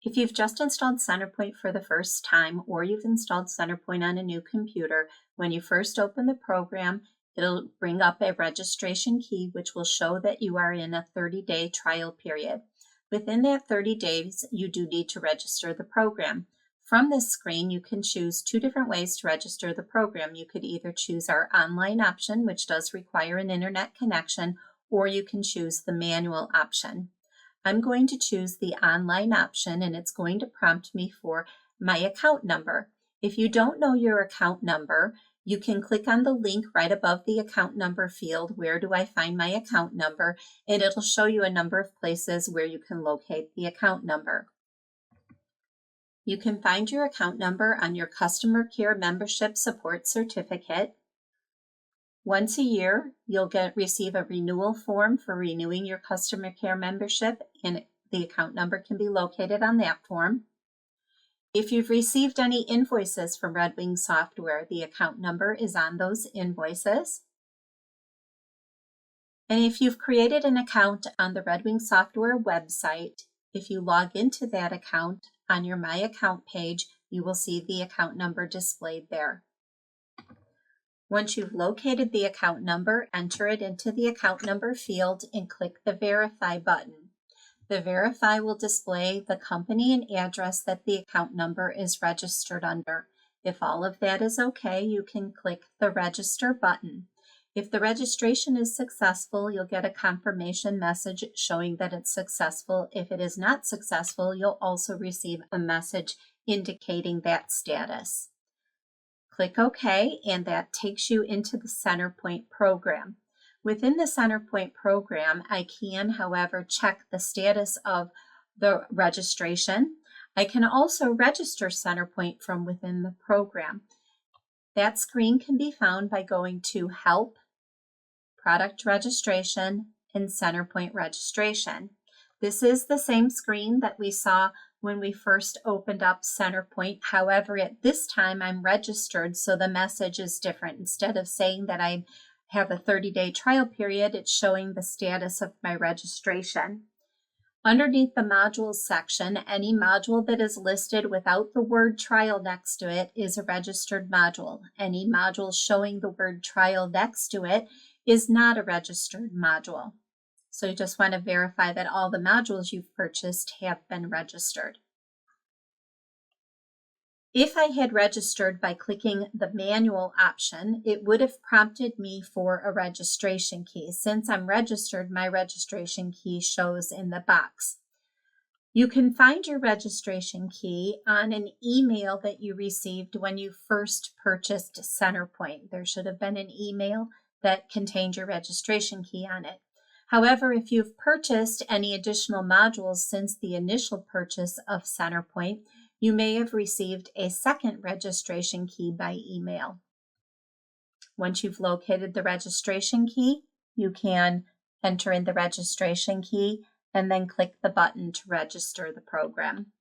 If you've just installed CenterPoint for the first time, or you've installed CenterPoint on a new computer, when you first open the program, it'll bring up a registration key, which will show that you are in a 30-day trial period. Within that 30 days, you do need to register the program. From this screen, you can choose two different ways to register the program. You could either choose our online option, which does require an internet connection, or you can choose the manual option. I'm going to choose the online option, and it's going to prompt me for my account number. If you don't know your account number, you can click on the link right above the account number field, where do I find my account number, and it'll show you a number of places where you can locate the account number. You can find your account number on your Customer Care Membership Support Certificate. Once a year, you'll receive a renewal form for renewing your customer care membership, and the account number can be located on that form. If you've received any invoices from Red Wing Software, the account number is on those invoices. And if you've created an account on the Red Wing Software website, if you log into that account on your My Account page, you will see the account number displayed there. Once you've located the account number, enter it into the account number field and click the Verify button. The Verify will display the company and address that the account number is registered under. If all of that is okay, you can click the Register button. If the registration is successful, you'll get a confirmation message showing that it's successful. If it is not successful, you'll also receive a message indicating that status. Click OK, and that takes you into the CenterPoint program. Within the CenterPoint program, I can, however, check the status of the registration. I can also register CenterPoint from within the program. That screen can be found by going to Help, Product Registration, and CenterPoint Registration. This is the same screen that we saw when we first opened up CenterPoint. However, at this time I'm registered, so the message is different. Instead of saying that I have a 30-day trial period, it's showing the status of my registration. Underneath the modules section, any module that is listed without the word trial next to it is a registered module. Any module showing the word trial next to it is not a registered module. So you just want to verify that all the modules you've purchased have been registered. If I had registered by clicking the manual option, it would have prompted me for a registration key. Since I'm registered, my registration key shows in the box. You can find your registration key on an email that you received when you first purchased CenterPoint. There should have been an email that contained your registration key on it. However, if you've purchased any additional modules since the initial purchase of CenterPoint, you may have received a second registration key by email. Once you've located the registration key, you can enter in the registration key and then click the button to register the program.